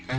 Hello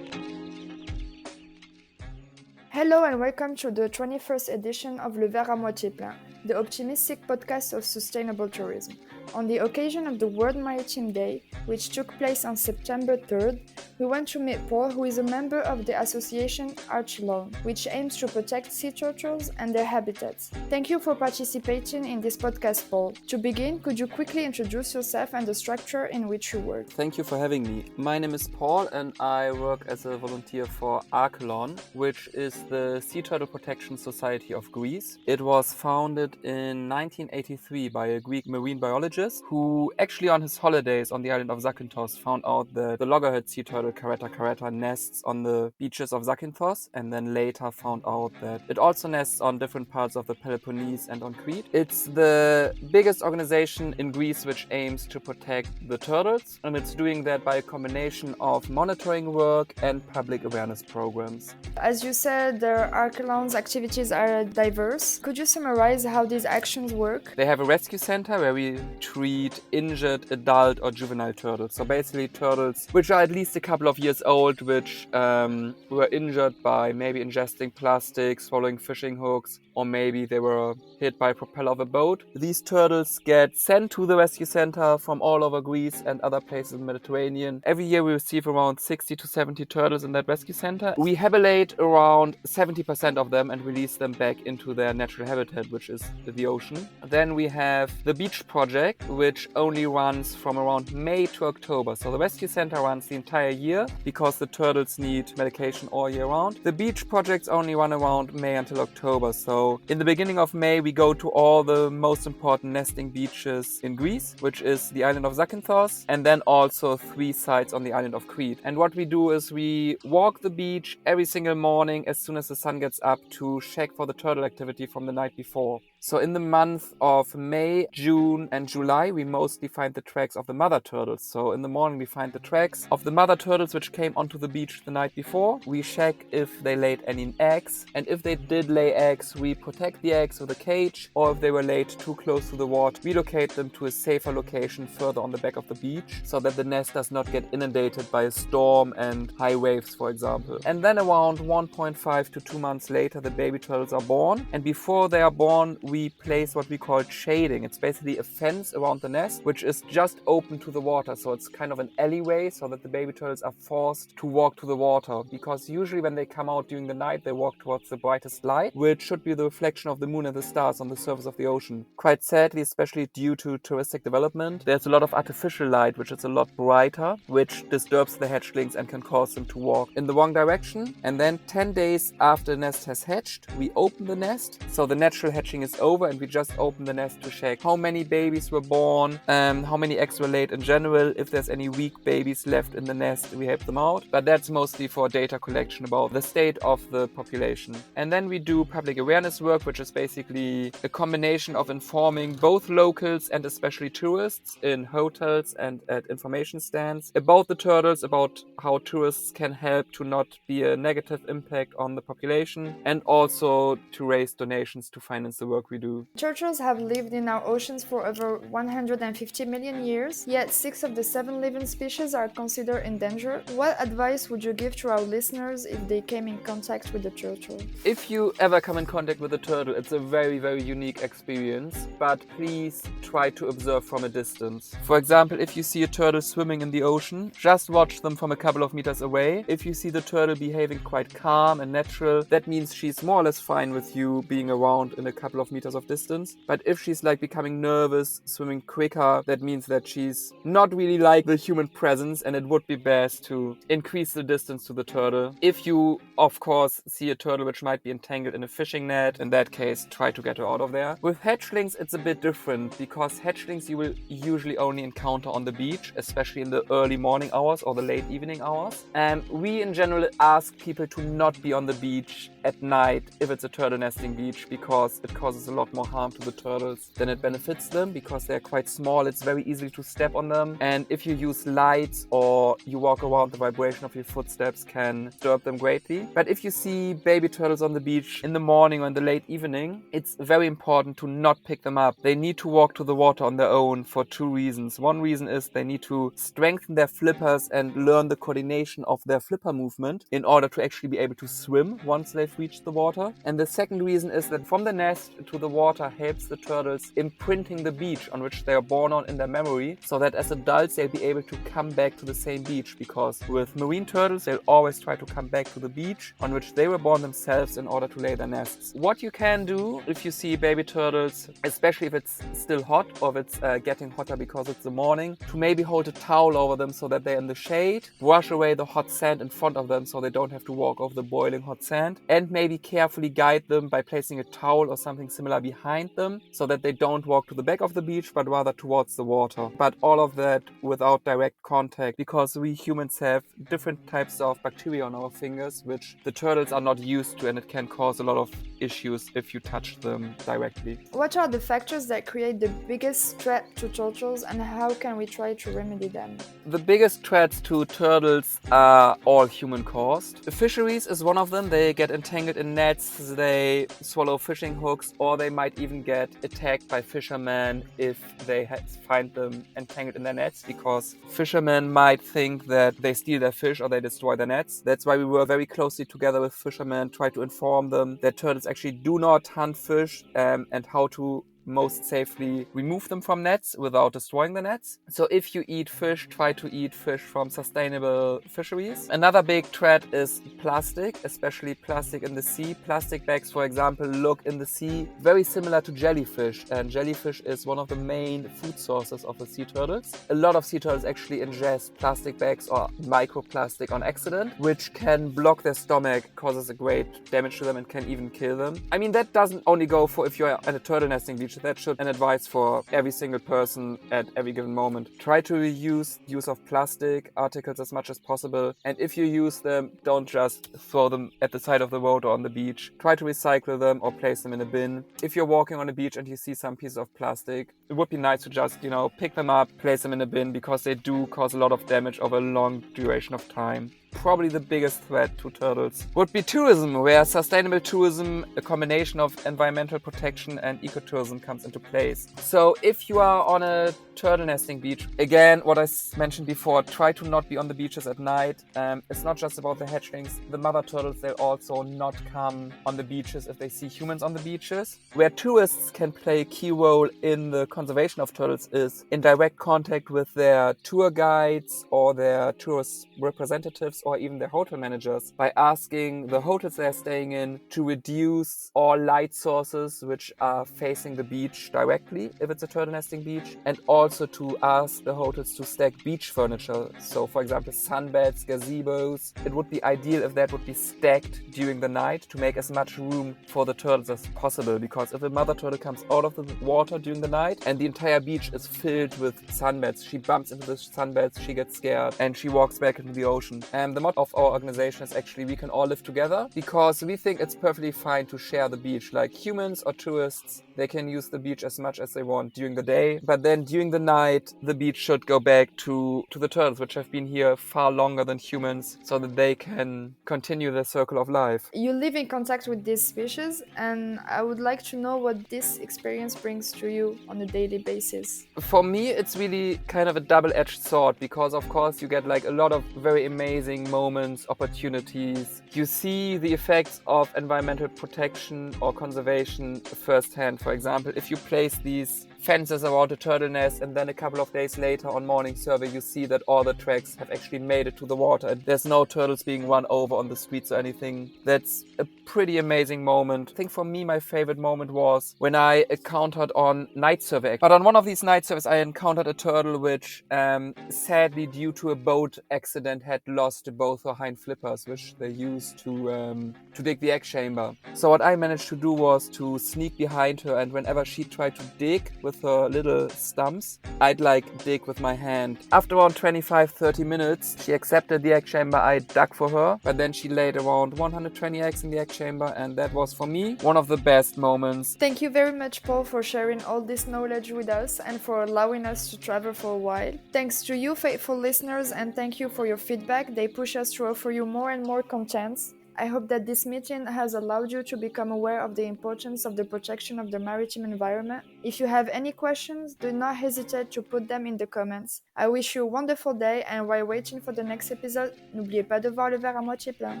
and welcome to the 21st edition of Le Verre à moitié plein, the optimistic podcast of sustainable tourism. On the occasion of the World Maritime Day, which took place on September 3rd, we want to meet Paul, who is a member of the association Archelon, which aims to protect sea turtles and their habitats. Thank you for participating in this podcast, Paul. To begin, could you quickly introduce yourself and the structure in which you work? Thank you for having me. My name is Paul and I work as a volunteer for Archelon, which is the Sea Turtle Protection Society of Greece. It was founded in 1983 by a Greek marine biologist who actually on his holidays on the island of Zakynthos found out that the loggerhead sea turtle Caretta caretta nests on the beaches of Zakynthos, and then later found out that it also nests on different parts of the Peloponnese and on Crete. It's the biggest organization in Greece which aims to protect the turtles, and it's doing that by a combination of monitoring work and public awareness programs. As you said, the Archelon's activities are diverse. Could you summarize how these actions work? They have a rescue center where we treat injured adult or juvenile turtles. So basically turtles which are at least a couple of years old, which were injured by maybe ingesting plastic, swallowing fishing hooks, or maybe they were hit by a propeller of a boat. These turtles get sent to the rescue center from all over Greece and other places in the Mediterranean. Every year we receive around 60 to 70 turtles in that rescue center. We habillate around 70% of them and release them back into their natural habitat, which is the ocean. Then we have the beach project, which only runs from around May to October. So the rescue center runs the entire year because the turtles need medication all year round. The beach projects only run around May until October. So in the beginning of May, we go to all the most important nesting beaches in Greece, which is the island of Zakynthos, and then also 3 sites on the island of Crete. And what we do is we walk the beach every single morning as soon as the sun gets up to check for the turtle activity from the night before. So in the month of May, June and July, we mostly find the tracks of the mother turtles. So in the morning, we find the tracks of the mother turtles which came onto the beach the night before. We check if they laid any eggs. And if they did lay eggs, we protect the eggs with a cage. Or if they were laid too close to the water, relocate them to a safer location further on the back of the beach so that the nest does not get inundated by a storm and high waves, for example. And then around 1.5 to 2 months later, the baby turtles are born. And before they are born, we place what we call shading. It's basically a fence around the nest, which is just open to the water. So it's kind of an alleyway so that the baby turtles are forced to walk to the water. Because usually when they come out during the night, they walk towards the brightest light, which should be the reflection of the moon and the stars on the surface of the ocean. Quite sadly, especially due to touristic development, there's a lot of artificial light, which is a lot brighter, which disturbs the hatchlings and can cause them to walk in the wrong direction. And then 10 days after the nest has hatched, we open the nest. So the natural hatching is over and we just open the nest to check how many babies were born, how many eggs were laid in general. If there's any weak babies left in the nest, we help them out. But that's mostly for data collection about the state of the population. And then we do public awareness work, which is basically a combination of informing both locals and especially tourists in hotels and at information stands about the turtles, about how tourists can help to not be a negative impact on the population, and also to raise donations to finance the work we do. Turtles have lived in our oceans for over 150 million years, yet 6 of the 7 living species are considered endangered. What advice would you give to our listeners if they came in contact with the turtle? If you ever come in contact with a turtle, it's a very, very unique experience, but please try to observe from a distance. For example, if you see a turtle swimming in the ocean, just watch them from a couple of meters away. If you see the turtle behaving quite calm and natural, that means she's more or less fine with you being around in a couple of meters of distance. But if she's like becoming nervous, swimming quicker, that means that she's not really like the human presence, and it would be best to increase the distance to the turtle. If you, of course, see a turtle which might be entangled in a fishing net, in that case, try to get her out of there. With hatchlings, it's a bit different because hatchlings you will usually only encounter on the beach, especially in the early morning hours or the late evening hours. We in general ask people to not be on the beach at night if it's a turtle nesting beach, because it causes a lot more harm to the turtles than it benefits them, because they're quite small. It's very easy to step on them, and if you use lights or you walk around, the vibration of your footsteps can disturb them greatly. But if you see baby turtles on the beach in the morning or in the late evening, it's very important to not pick them up. They need to walk to the water on their own for two reasons. One reason is they need to strengthen their flippers and learn the coordination of their flipper movement in order to actually be able to swim once they've reached the water. And the second reason is that from the nest to the water helps the turtles imprinting the beach on which they are born on in their memory, so that as adults they'll be able to come back to the same beach, because with marine turtles they'll always try to come back to the beach on which they were born themselves in order to lay their nests. What you can do if you see baby turtles, especially if it's still hot or if it's getting hotter because it's the morning, to maybe hold a towel over them so that they're in the shade, wash away the hot sand in front of them so they don't have to walk over the boiling hot sand, and maybe carefully guide them by placing a towel or something similar behind them so that they don't walk to the back of the beach but rather towards the water. But all of that without direct contact, because we humans have different types of bacteria on our fingers which the turtles are not used to, and it can cause a lot of issues if you touch them directly. What are the factors that create the biggest threat to turtles, and how can we try to remedy them? The biggest threats to turtles are all human caused. Fisheries is one of them. They get entangled in nets, they swallow fishing hooks, or they might even get attacked by fishermen if they find them entangled in their nets, because fishermen might think that they steal their fish or they destroy their nets. That's why we work very closely together with fishermen, try to inform them that turtles actually do not hunt fish, and how to most safely remove them from nets without destroying the nets. So if you eat fish, try to eat fish from sustainable fisheries. Another big threat is plastic, especially plastic in the sea. Plastic bags, for example, look in the sea very similar to jellyfish, and jellyfish is one of the main food sources of the sea turtles. A lot of sea turtles actually ingest plastic bags or microplastic on accident, which can block their stomach, causes a great damage to them, and can even kill them. I mean, that doesn't only go for if you're at a turtle nesting beach. That should be an advice for every single person at every given moment. Try to reduce use of plastic articles as much as possible, and if you use them, don't just throw them at the side of the road or on the beach. Try to recycle them or place them in a bin. If you're walking on a beach and you see some pieces of plastic, it would be nice to just, pick them up, place them in a bin, because they do cause a lot of damage over a long duration of time. Probably the biggest threat to turtles would be tourism, where sustainable tourism, a combination of environmental protection and ecotourism, comes into place. So if you are on a turtle nesting beach, again, what I mentioned before, try to not be on the beaches at night. It's not just about the hatchlings. The mother turtles, they'll also not come on the beaches if they see humans on the beaches. Where tourists can play a key role in the conservation of turtles is in direct contact with their tour guides or their tourist representatives, or even their hotel managers, by asking the hotels they're staying in to reduce all light sources which are facing the beach directly if it's a turtle nesting beach, and also to ask the hotels to stack beach furniture. So for example, sunbeds, gazebos. It would be ideal if that would be stacked during the night to make as much room for the turtles as possible, because if a mother turtle comes out of the water during the night and the entire beach is filled with sunbeds, she bumps into the sunbeds, she gets scared, and she walks back into the ocean. The motto of our organization is actually we can all live together, because we think it's perfectly fine to share the beach. Like humans or tourists, they can use the beach as much as they want during the day, but then during the night the beach should go back to the turtles, which have been here far longer than humans, so that they can continue their circle of life. You live in contact with these species, and I would like to know what this experience brings to you on a daily basis. For me, it's really kind of a double-edged sword, because of course you get like a lot of very amazing moments, opportunities. You see the effects of environmental protection or conservation firsthand. For example, if you place these fences around a turtle nest, and then a couple of days later on morning survey you see that all the tracks have actually made it to the water and there's no turtles being run over on the streets or anything. That's a pretty amazing moment. I think for me my favorite moment was when I encountered on night survey. But on one of these night surveys I encountered a turtle which sadly due to a boat accident had lost both her hind flippers, which they used to dig the egg chamber. So what I managed to do was to sneak behind her, and whenever she tried to dig with her little stumps, I'd like dig with my hand. After around 25-30 minutes, she accepted the egg chamber I dug for her, but then she laid around 120 eggs in the egg chamber, and that was for me one of the best moments. Thank you very much, Paul, for sharing all this knowledge with us and for allowing us to travel for a while. Thanks to you, faithful listeners, and thank you for your feedback. They push us to offer you more and more contents. I hope that this meeting has allowed you to become aware of the importance of the protection of the maritime environment. If you have any questions, do not hesitate to put them in the comments. I wish you a wonderful day, and while waiting for the next episode, n'oubliez pas de voir le verre à moitié plein.